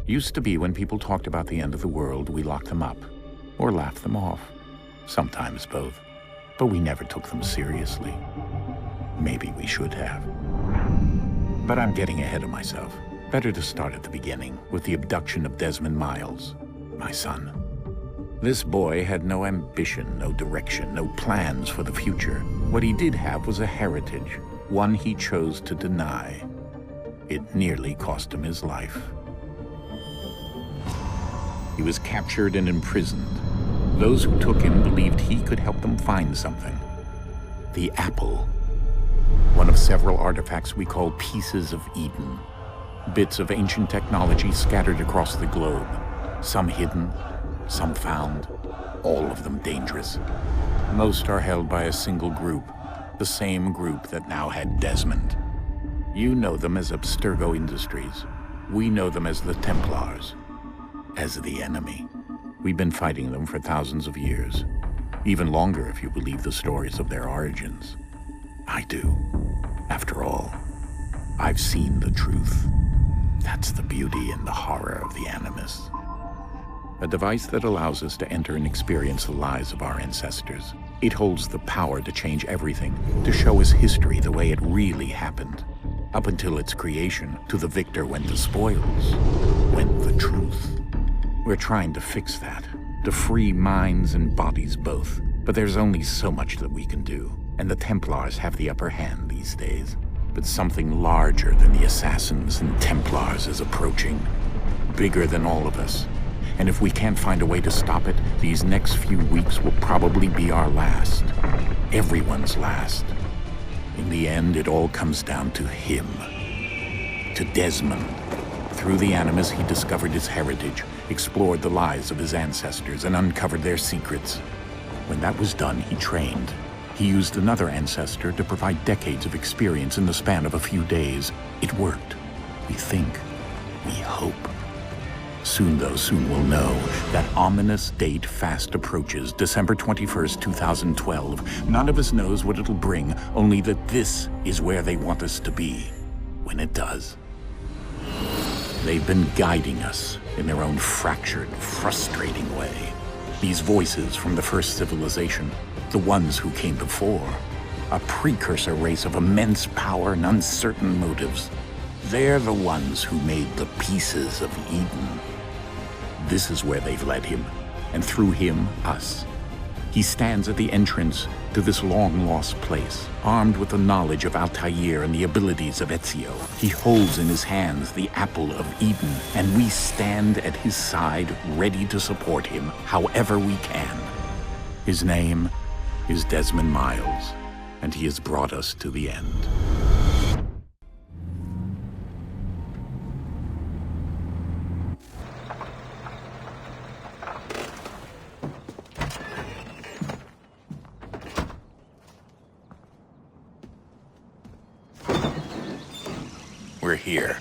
Used to be when people talked about the end of the world, we locked them up or laughed them off. Sometimes both. But we never took them seriously. Maybe we should have. But I'm getting ahead of myself. Better to start at the beginning with the abduction of Desmond Miles, my son. This boy had no ambition, no direction, no plans for the future. What he did have was a heritage, one he chose to deny. It nearly cost him his life. He was captured and imprisoned. Those who took him believed he could help them find something. The apple. One of several artifacts we call pieces of Eden. Bits of ancient technology scattered across the globe. Some hidden, some found, all of them dangerous. Most are held by a single group, the same group that now had Desmond. You know them as Abstergo Industries. We know them as the Templars, as the enemy. We've been fighting them for thousands of years, even longer if you believe the stories of their origins. I do. After all, I've seen the truth. That's the beauty and the horror of the Animus. A device that allows us to enter and experience the lives of our ancestors. It holds the power to change everything, to show us history the way it really happened. Up until its creation, to the victor went the spoils, went the truth. We're trying to fix that, to free minds and bodies both. But there's only so much that we can do, and the Templars have the upper hand these days. But something larger than the assassins and Templars is approaching, bigger than all of us. And if we can't find a way to stop it, these next few weeks will probably be our last. Everyone's last. In the end, it all comes down to him. To Desmond. Through the Animus, he discovered his heritage, explored the lives of his ancestors, and uncovered their secrets. When that was done, he trained. He used another ancestor to provide decades of experience in the span of a few days. It worked. We think. We hope. Soon, though, soon we'll know. That ominous date fast approaches, December 21st, 2012. None of us knows what it'll bring, only that this is where they want us to be, when it does. They've been guiding us in their own fractured, frustrating way. These voices from the first civilization, the ones who came before, a precursor race of immense power and uncertain motives. They're the ones who made the pieces of Eden. This is where they've led him, and through him, us. He stands at the entrance to this long-lost place, armed with the knowledge of Altair and the abilities of Ezio. He holds in his hands the apple of Eden, and we stand at his side, ready to support him however we can. His name is Desmond Miles, and he has brought us to the end. We're here.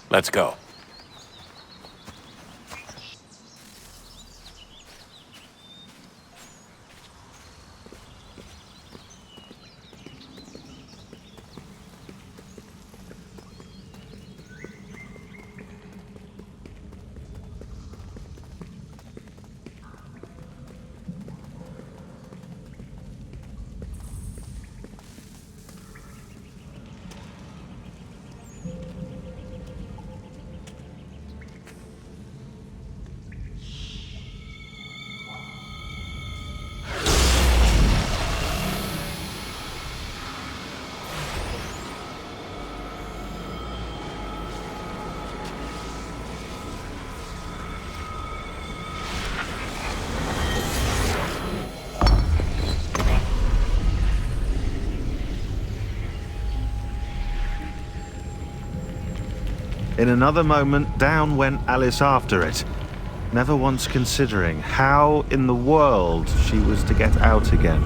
Let's go. In another moment, down went Alice after it, never once considering how in the world she was to get out again.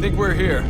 think we're here.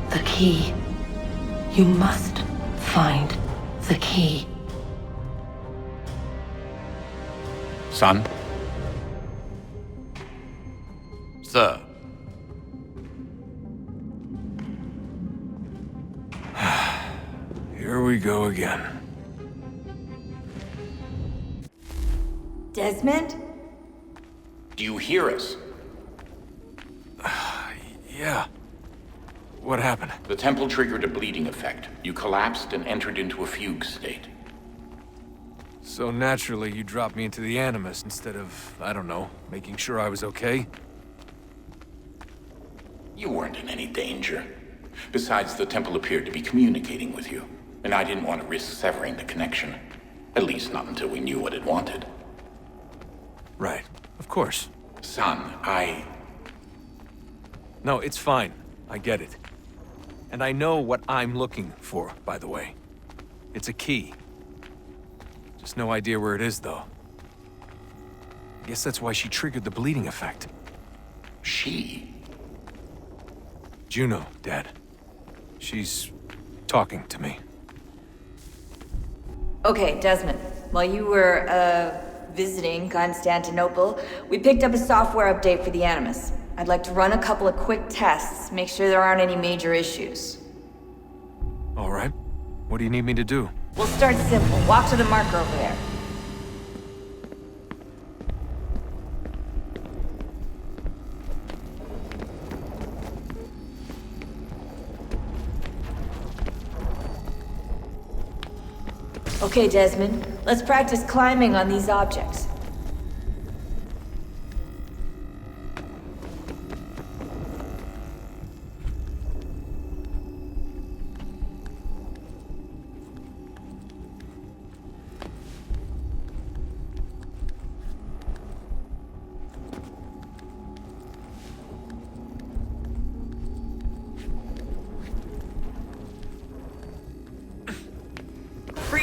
The key. You must find the key. Son? Sir. Here we go again. Desmond? Do you hear us? Yeah. What happened? The temple triggered a bleeding effect. You collapsed and entered into a fugue state. So naturally, you dropped me into the Animus instead of, I don't know, making sure I was okay? You weren't in any danger. Besides, the temple appeared to be communicating with you, and I didn't want to risk severing the connection. At least not until we knew what it wanted. Right. Of course. Son, No, it's fine. I get it. And I know what I'm looking for, by the way. It's a key. Just no idea where it is, though. I guess that's why she triggered the bleeding effect. She? Juno, Dad. She's talking to me. Okay, Desmond. While you were, visiting Constantinople, we picked up a software update for the Animus. I'd like to run a couple of quick tests, make sure there aren't any major issues. All right. What do you need me to do? We'll start simple. Walk to the marker over there. Okay, Desmond. Let's practice climbing on these objects.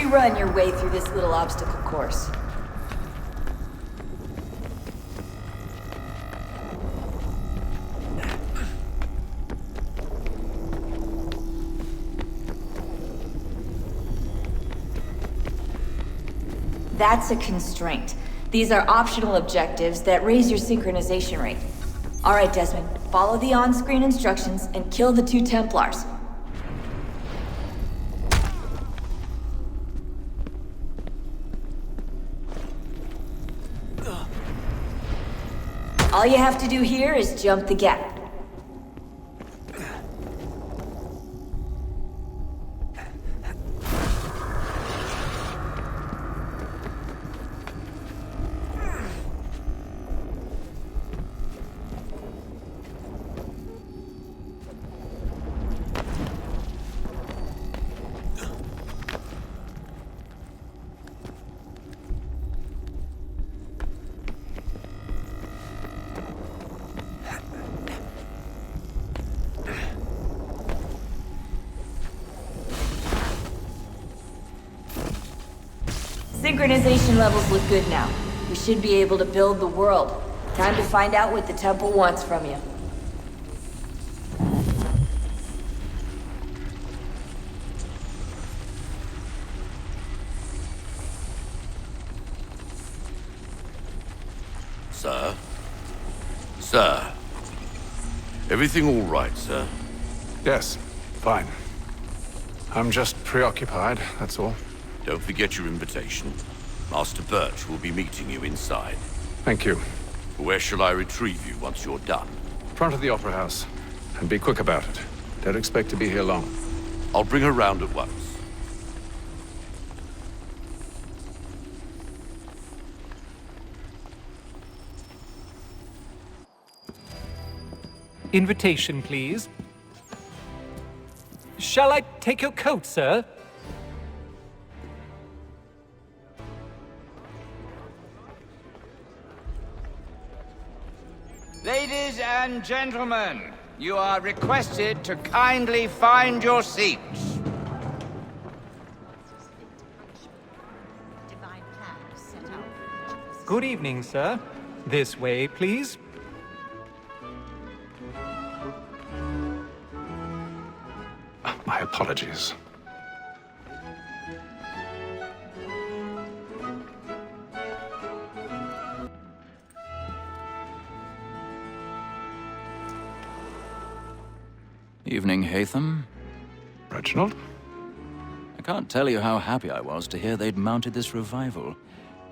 Run your way through this little obstacle course. That's a constraint. These are optional objectives that raise your synchronization rate. All right, Desmond, follow the on-screen instructions and kill the 2 Templars. All you have to do here is jump the gap. Synchronization levels look good now. We should be able to build the world. Time to find out what the temple wants from you. Sir? Sir? Everything all right, sir? Yes, fine. I'm just preoccupied, that's all. Don't forget your invitation. Master Birch will be meeting you inside. Thank you. Where shall I retrieve you once you're done? Front of the Opera House. And be quick about it. Don't expect to be here long. I'll bring her round at once. Invitation, please. Shall I take your coat, sir? Ladies and gentlemen, you are requested to kindly find your seats. Good evening, sir. This way, please. My apologies. Evening, Hatham. Reginald? I can't tell you how happy I was to hear they'd mounted this revival.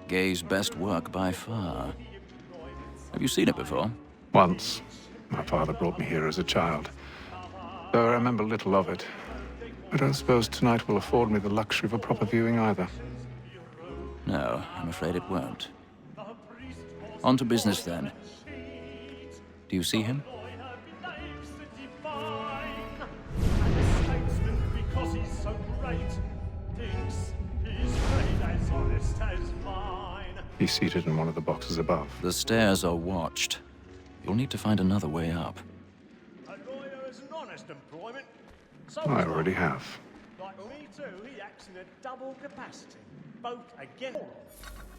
Gay's best work by far. Have you seen it before? Once. My father brought me here as a child. Though I remember little of it. I don't suppose tonight will afford me the luxury of a proper viewing either. No, I'm afraid it won't. On to business then. Do you see him? He's seated in one of the boxes above. The stairs are watched. You'll need to find another way up. I already have. Like me too, he acts in a double capacity, both against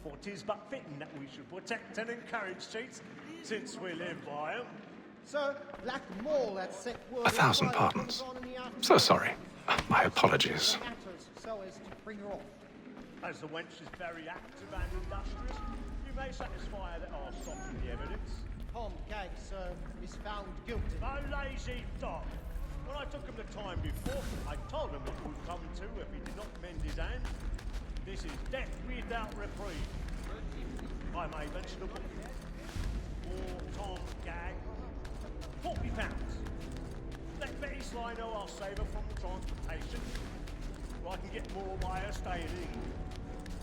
for 'tis but fitting that we should protect and encourage cheats, since we live by 'em. Sir, Black Mole had set word 1,000 pardons. So sorry. My apologies. so as to bring her off. As the wench is very active and industrious, you may satisfy her that I'll soften the evidence. Tom Gag, sir, is found guilty. A lazy dog! When I took him the time before, I told him what would come to if he did not mend his hand. This is death without reprieve. I may mention a book. Poor Tom Gag. £40. Let Betty Sly know I'll save her from transportation. Or I can get more by her staying in.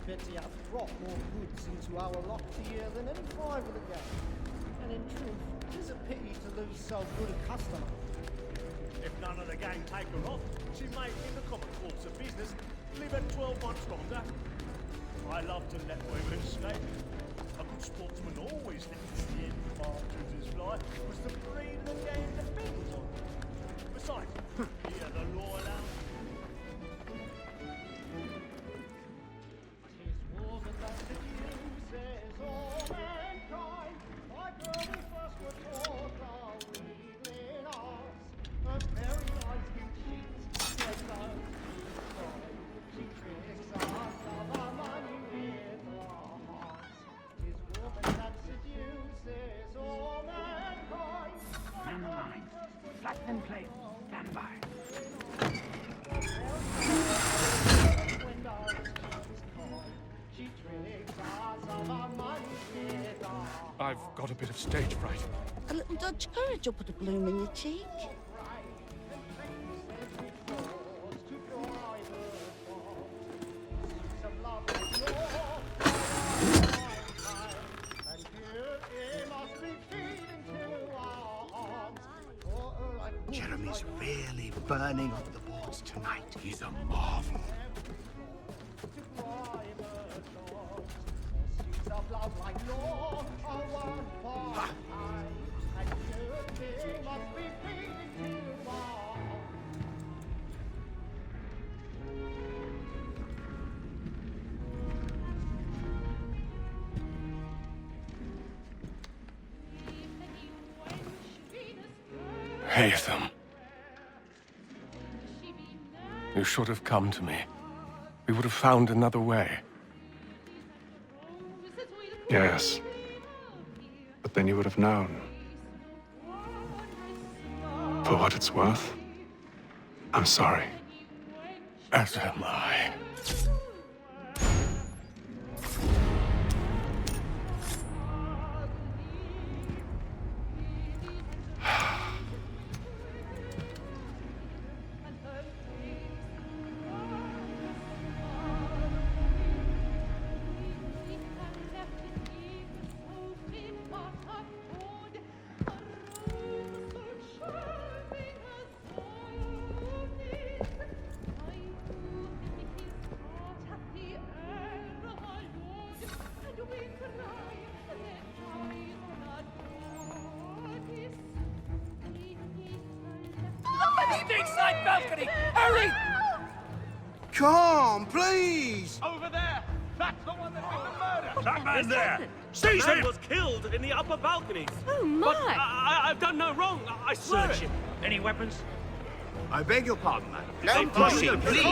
Betty hath brought more goods into our lot here than any five of the gang. And in truth, it is a pity to lose so good a customer. If none of the gang take her off, she may, in the common course of business, live at 12 months longer. I love to let women escape. A good sportsman always lets the end partridges fly, was the breed of the game depends on. Besides, here the law allows. I've got a bit of stage fright. A little Dutch courage will put a bloom in your cheek. Jeremy's really burning up the boards tonight. He's a marvel. Haytham. You should have come to me. We would have found another way. Yes. But then you would have known. For what it's worth, I'm sorry. As am I. Inside balcony! Hurry! Come, please! Over there! That's the one that did the murder! That man there! Seize him! Man was killed in the upper balconies. Oh, my! But I've done no wrong. I swear Search it. him. Any weapons? I beg your pardon, madam. No pushing, please!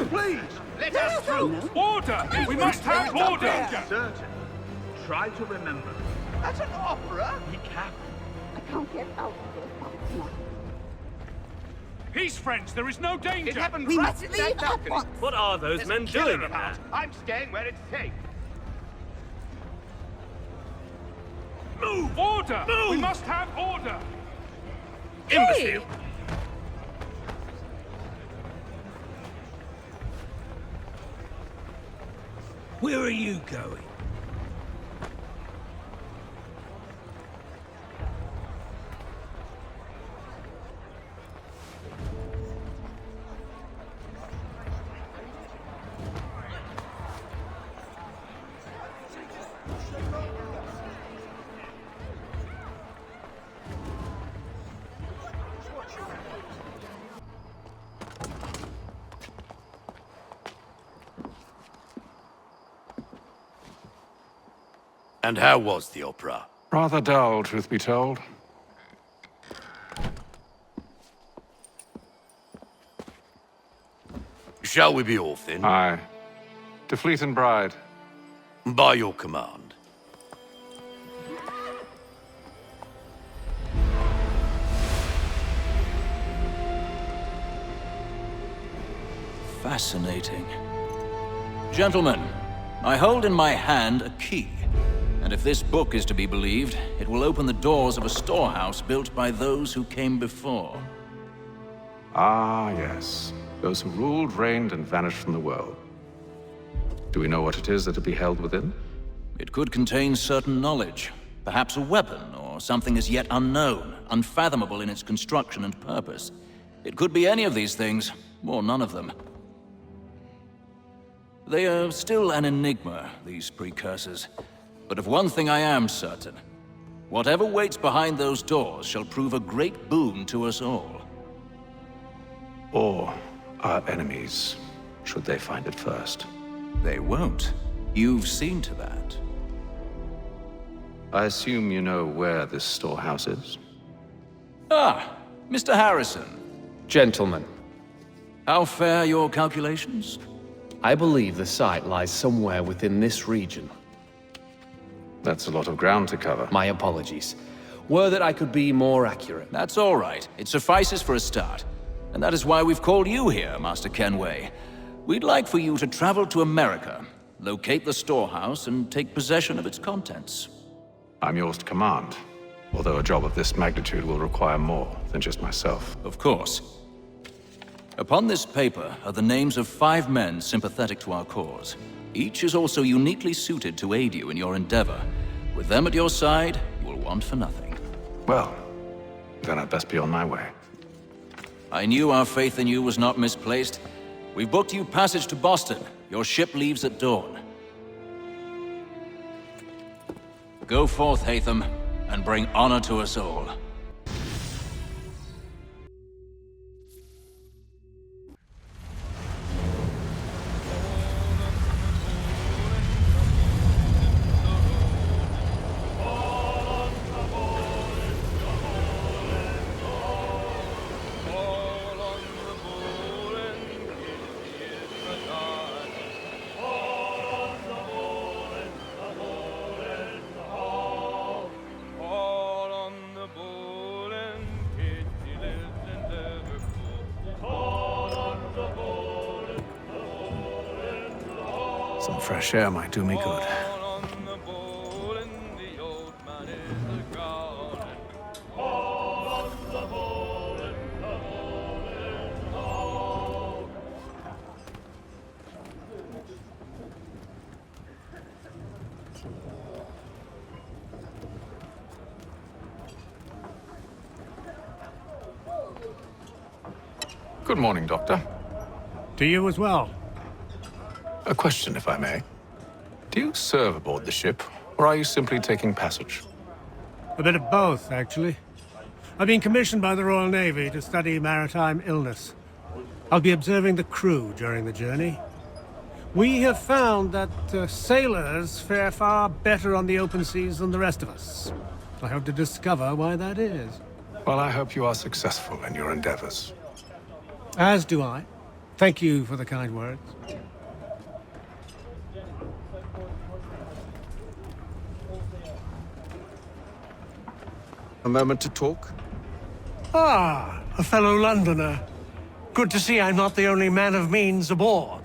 Please! Let us through! Order! We must have order! Certain. Try to remember. That's an opera! Be careful. I can't get out of this house now. Peace, friends. There is no danger. It happened We right must in leave that at balcony. once. What are those There's men a killer doing in about. there? I'm staying where it's safe. Move! Order! Move! We must have order! Imbecile! Where are you going? And how was the opera? Rather dull, truth be told. Shall we be off then? Aye. To Fleet and Bride. By your command. Fascinating. Gentlemen, I hold in my hand a key. And if this book is to be believed, it will open the doors of a storehouse built by those who came before. Ah, yes. Those who ruled, reigned, and vanished from the world. Do we know what it is that will be held within? It could contain certain knowledge, perhaps a weapon, or something as yet unknown, unfathomable in its construction and purpose. It could be any of these things, or none of them. They are still an enigma, these precursors. But of one thing I am certain. Whatever waits behind those doors shall prove a great boon to us all. Or our enemies, should they find it first. They won't. You've seen to that. I assume you know where this storehouse is? Ah, Mr. Harrison. Gentlemen, How fare your calculations? I believe the site lies somewhere within this region. That's a lot of ground to cover. My apologies. Were that I could be more accurate. That's all right. It suffices for a start. And that is why we've called you here, Master Kenway. We'd like for you to travel to America, locate the storehouse, and take possession of its contents. I'm yours to command, although a job of this magnitude will require more than just myself. Of course. Upon this paper are the names of 5 men sympathetic to our cause. Each is also uniquely suited to aid you in your endeavor. With them at your side, you will want for nothing. Well, then I'd best be on my way. I knew our faith in you was not misplaced. We've booked you passage to Boston. Your ship leaves at dawn. Go forth, Haytham, and bring honor to us all. Some fresh air might do me good. Good morning, Doctor. To you as well. A question, if I may. Do you serve aboard the ship, or are you simply taking passage? A bit of both, actually. I've been commissioned by the Royal Navy to study maritime illness. I'll be observing the crew during the journey. We have found that sailors fare far better on the open seas than the rest of us. I hope to discover why that is. Well, I hope you are successful in your endeavors. As do I. Thank you for the kind words. A moment to talk? Ah, a fellow Londoner. Good to see I'm not the only man of means aboard.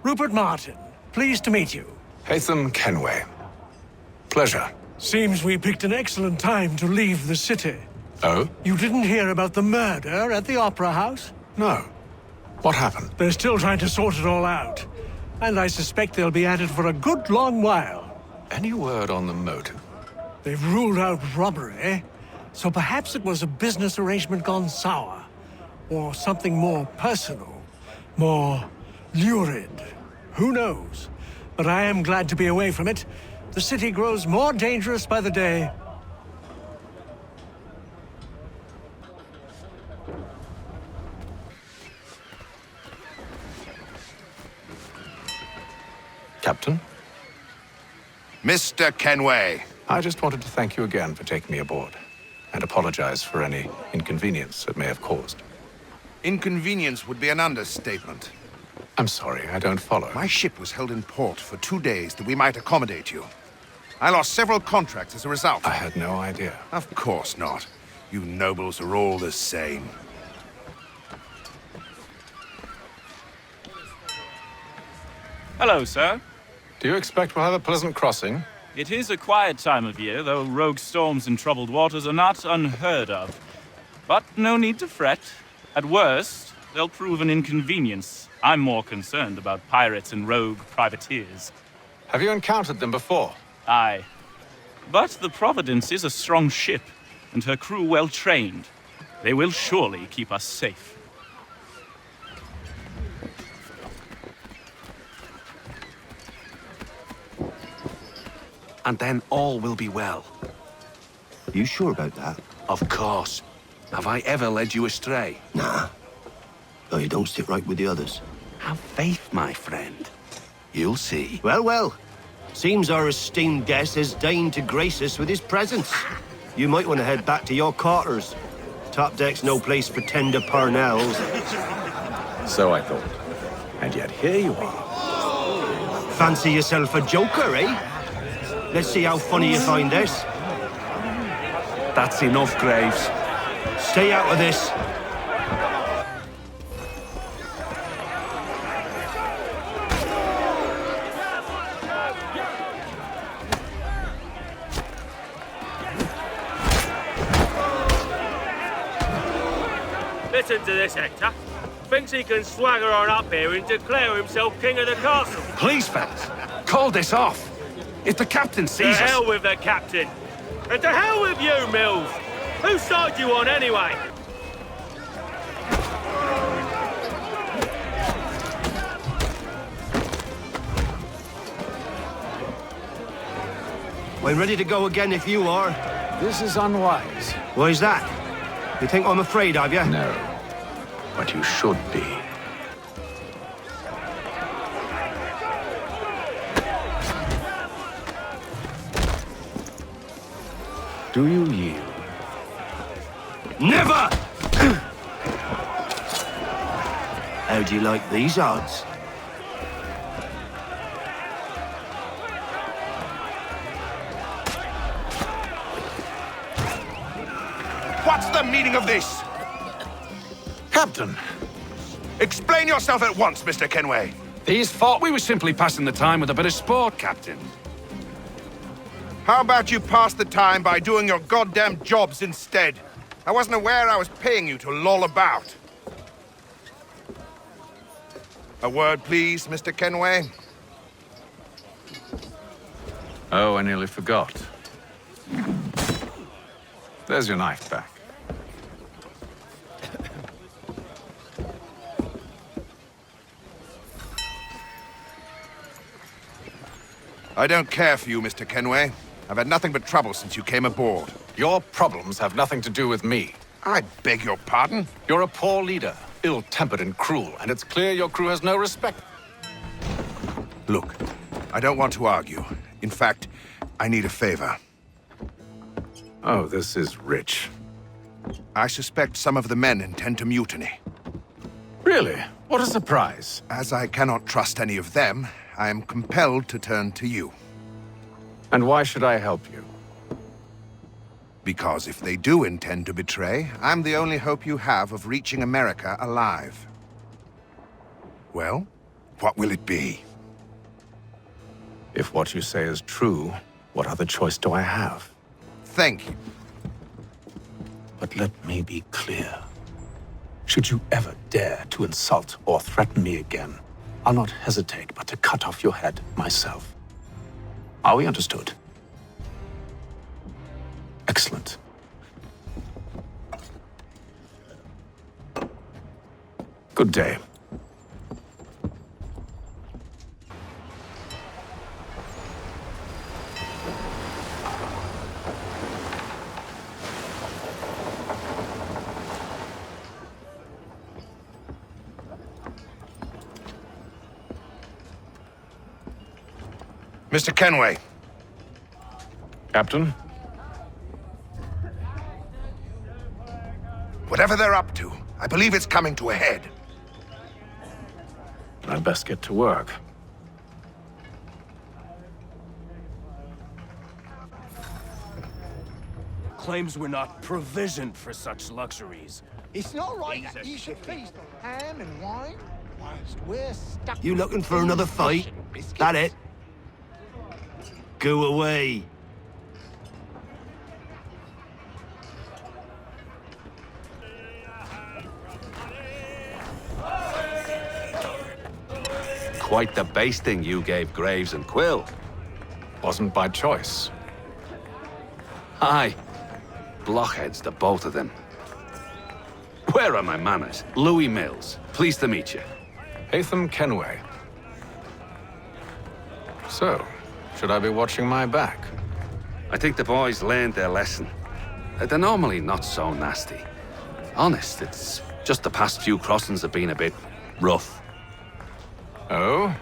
Rupert Martin, pleased to meet you. Haytham Kenway. Pleasure. Seems we picked an excellent time to leave the city. Oh? You didn't hear about the murder at the Opera House? No. What happened? They're still trying to sort it all out. And I suspect they'll be at it for a good long while. Any word on the motive? They've ruled out robbery, so perhaps it was a business arrangement gone sour. Or something more personal, more lurid. Who knows? But I am glad to be away from it. The city grows more dangerous by the day. Captain? Mr. Kenway. I just wanted to thank you again for taking me aboard, and apologize for any inconvenience it may have caused. Inconvenience would be an understatement. I'm sorry, I don't follow. My ship was held in port for 2 days that we might accommodate you. I lost several contracts as a result. I had no idea. Of course not. You nobles are all the same. Hello, sir. Do you expect we'll have a pleasant crossing? It is a quiet time of year, though rogue storms and troubled waters are not unheard of. But no need to fret. At worst, they'll prove an inconvenience. I'm more concerned about pirates and rogue privateers. Have you encountered them before? Aye. But the Providence is a strong ship, and her crew well trained. They will surely keep us safe. And then all will be well. You sure about that? Of course. Have I ever led you astray? Nah. No, you don't sit right with the others. Have faith, my friend. You'll see. Well, well. Seems our esteemed guest has deigned to grace us with his presence. You might want to head back to your quarters. Top deck's no place for tender parnells. So I thought. And yet here you are. Fancy yourself a joker, eh? Let's see how funny you find this. That's enough, Graves. Stay out of this. Listen to this, Hector. Thinks he can swagger on up here and declare himself king of the castle. Please, fellas, call this off. If the captain sees us... To hell with the captain. And to hell with you, Mills. Whose side you on, anyway? We're ready to go again if you are. This is unwise. Why's that? You think I'm afraid of you? No. But you should be. Do you yield? Never! How do you like these odds? What's the meaning of this? Captain! Explain yourself at once, Mr. Kenway. These thought we were simply passing the time with a bit of sport, Captain. How about you pass the time by doing your goddamn jobs instead? I wasn't aware I was paying you to loll about. A word, please, Mr. Kenway. Oh, I nearly forgot. There's your knife back. I don't care for you, Mr. Kenway. I've had nothing but trouble since you came aboard. Your problems have nothing to do with me. I beg your pardon? You're a poor leader, ill-tempered and cruel, and it's clear your crew has no respect. Look, I don't want to argue. In fact, I need a favor. Oh, this is rich. I suspect some of the men intend to mutiny. Really? What a surprise. As I cannot trust any of them, I am compelled to turn to you. And why should I help you? Because if they do intend to betray, I'm the only hope you have of reaching America alive. Well, what will it be? If what you say is true, what other choice do I have? Thank you. But let me be clear. Should you ever dare to insult or threaten me again, I'll not hesitate but to cut off your head myself. Are we understood? Excellent. Good day. Mr. Kenway. Captain? Whatever they're up to, I believe it's coming to a head. I'd best get to work. Claims we're not provisioned for such luxuries. It's not right that you should feast on ham and wine whilst we're stuck. You looking for another fight? That it? Go away. Quite the basting you gave Graves and Quill. Wasn't by choice. Aye. Blockheads, the both of them. Where are my manners? Louis Mills. Pleased to meet you. Hatham Kenway. So, should I be watching my back? I think the boys learned their lesson. They're normally not so nasty. Honest, it's just the past few crossings have been a bit rough. Oh?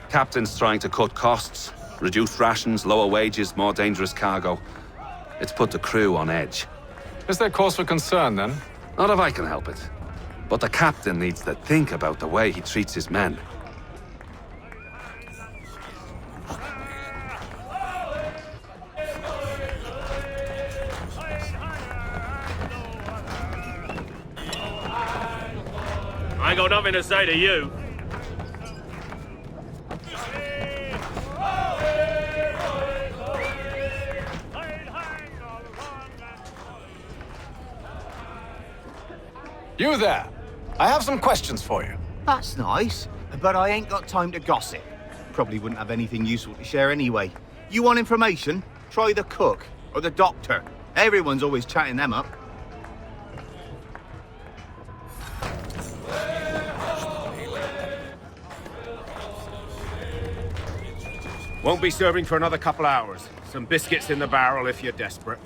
Captain's trying to cut costs, reduce rations, lower wages, more dangerous cargo. It's put the crew on edge. Is there cause for concern, then? Not if I can help it. But the captain needs to think about the way he treats his men. I ain't got nothing to say to you. You there! I have some questions for you. That's nice, but I ain't got time to gossip. Probably wouldn't have anything useful to share anyway. You want information? Try the cook or the doctor. Everyone's always chatting them up. Won't be serving for another couple hours. Some biscuits in the barrel if you're desperate.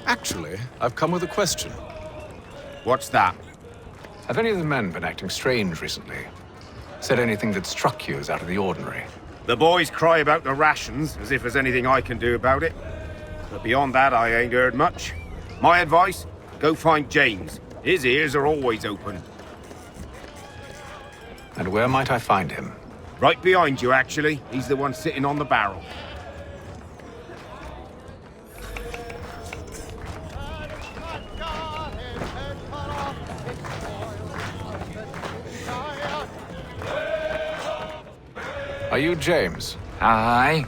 Actually, I've come with a question. What's that? Have any of the men been acting strange recently? Said anything that struck you as out of the ordinary? The boys cry about the rations, as if there's anything I can do about it. But beyond that, I ain't heard much. My advice? Go find James. His ears are always open. And where might I find him? Right behind you, actually. He's the one sitting on the barrel. Are you James? Aye.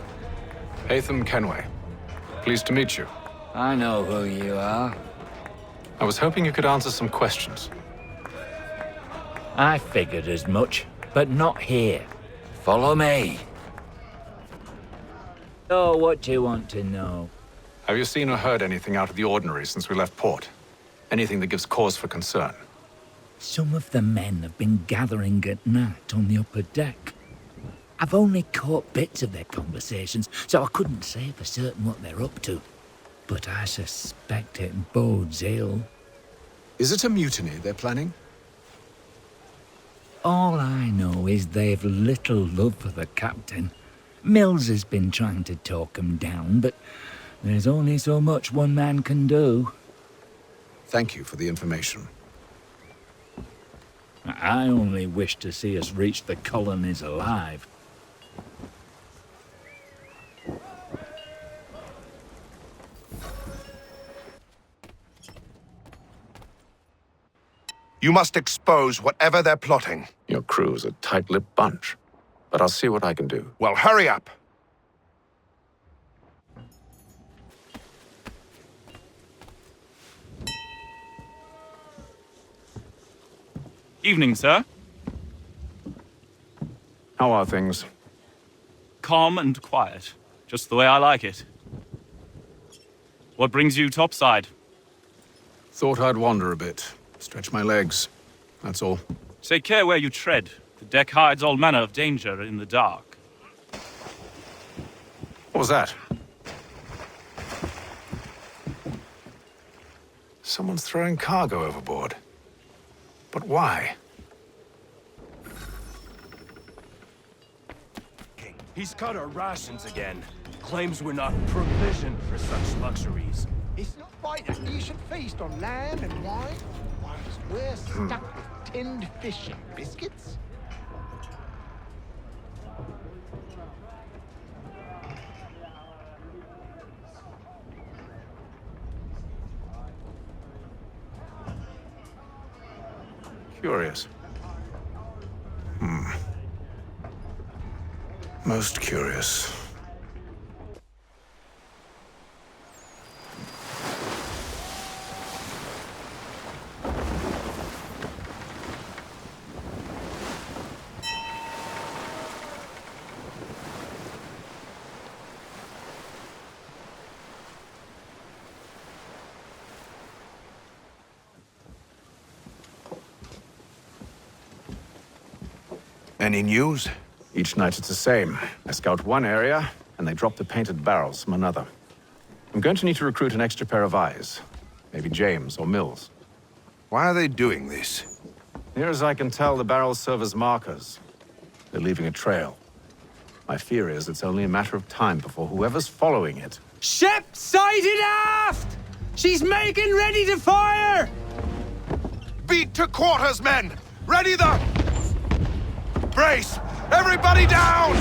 Hatham Kenway. Pleased to meet you. I know who you are. I was hoping you could answer some questions. I figured as much, but not here. Follow me. So, what do you want to know? Have you seen or heard anything out of the ordinary since we left port? Anything that gives cause for concern? Some of the men have been gathering at night on the upper deck. I've only caught bits of their conversations, so I couldn't say for certain what they're up to. But I suspect it bodes ill. Is it a mutiny they're planning? All I know is they've little love for the captain. Mills has been trying to talk him down, but there's only so much one man can do. Thank you for the information. I only wish to see us reach the colonies alive. You must expose whatever they're plotting. Your crew's a tight-lipped bunch, but I'll see what I can do. Well, hurry up. Evening, sir. How are things? Calm and quiet. Just the way I like it. What brings you topside? Thought I'd wander a bit. Stretch my legs. That's all. Take care where you tread. The deck hides all manner of danger in the dark. What was that? Someone's throwing cargo overboard. But why? He's cut our rations again. Claims we're not provisioned for such luxuries. It's not right that you should feast on lamb and wine, whilst we're stuck with tinned fish and biscuits. Curious. Most curious. Any news? Each night it's the same. I scout one area, and they drop the painted barrels from another. I'm going to need to recruit an extra pair of eyes. Maybe James or Mills. Why are they doing this? Near as I can tell, the barrels serve as markers. They're leaving a trail. My fear is it's only a matter of time before whoever's following it... Ship sighted aft! She's making ready to fire! Beat to quarters, men! Ready the... Brace! Everybody down!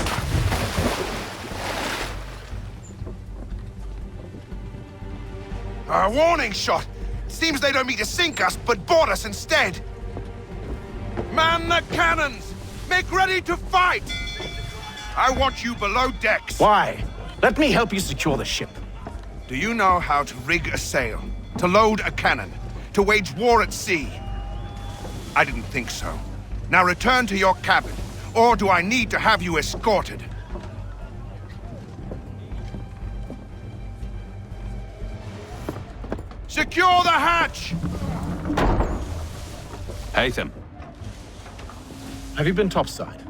A warning shot! Seems they don't mean to sink us, but board us instead! Man the cannons! Make ready to fight! I want you below decks. Why? Let me help you secure the ship. Do you know how to rig a sail? To load a cannon? To wage war at sea? I didn't think so. Now return to your cabin. Or do I need to have you escorted? Secure the hatch! Hatham. Have you been topside?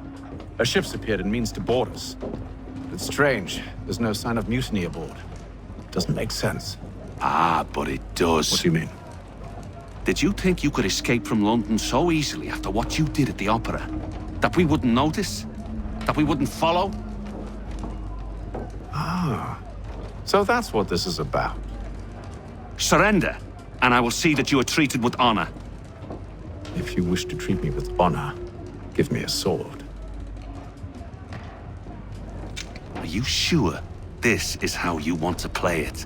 A ship's appeared and means to board us. It's strange. There's no sign of mutiny aboard. Doesn't make sense. Ah, but it does. What do you mean? Did you think you could escape from London so easily after what you did at the opera? That we wouldn't notice? That we wouldn't follow? Ah. So that's what this is about. Surrender, and I will see that you are treated with honor. If you wish to treat me with honor, give me a sword. Are you sure this is how you want to play it?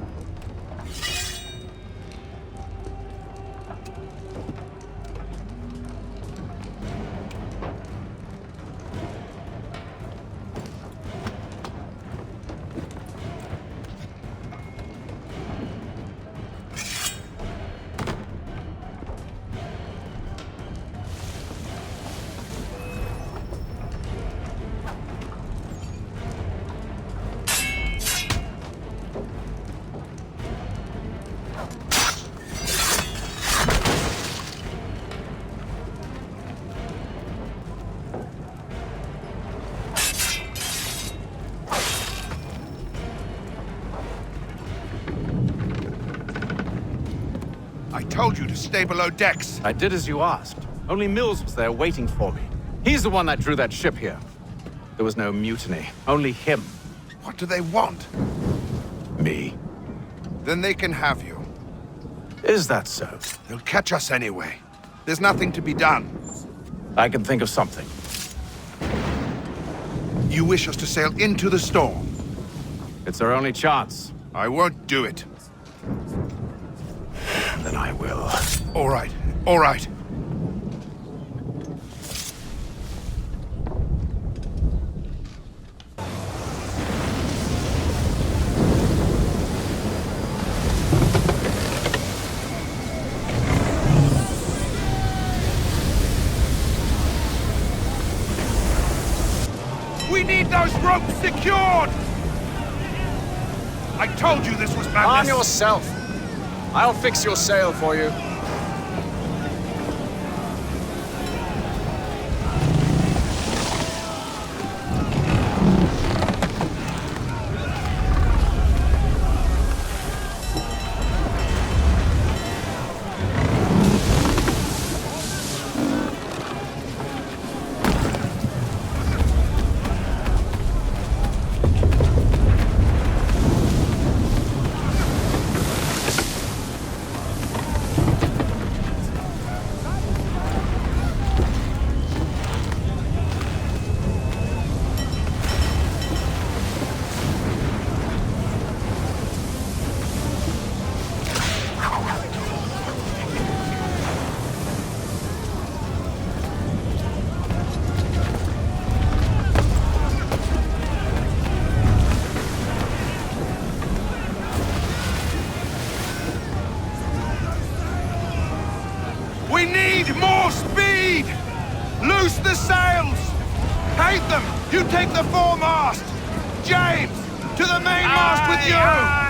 told you to stay below decks. I did as you asked. Only Mills was there waiting for me. He's the one that drew that ship here. There was no mutiny, only him. What do they want? Me. Then they can have you. Is that so? They'll catch us anyway. There's nothing to be done. I can think of something. You wish us to sail into the storm? It's our only chance. I won't do it. Then I will. All right, all right. We need those ropes secured! I told you this was madness! Arm yourself! I'll fix your sail for you. We need more speed! Loose the sails! Haytham, you take the foremast! James, to the mainmast with you!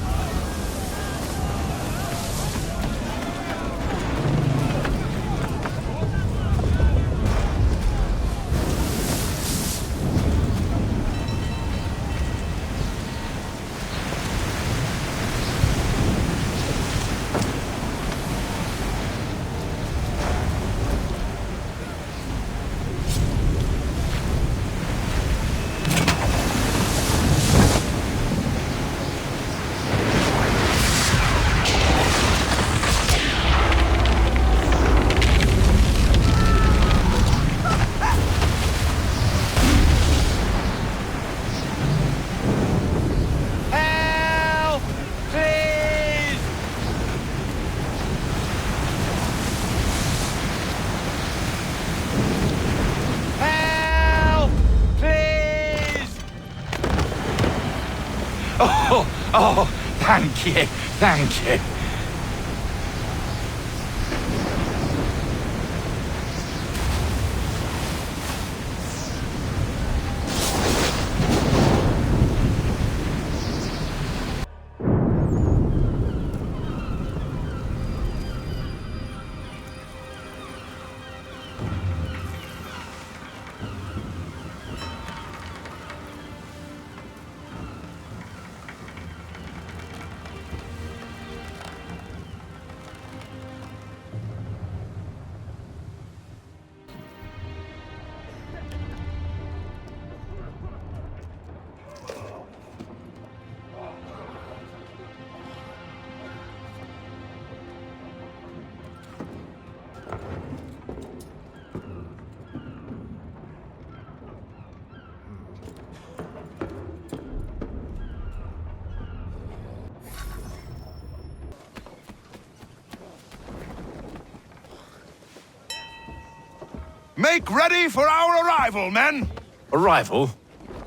Oh, thank you, thank you. Make ready for our arrival, men! Arrival?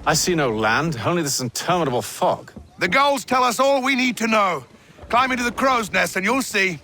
I see no land, only this interminable fog. The gulls tell us all we need to know. Climb into the crow's nest and you'll see.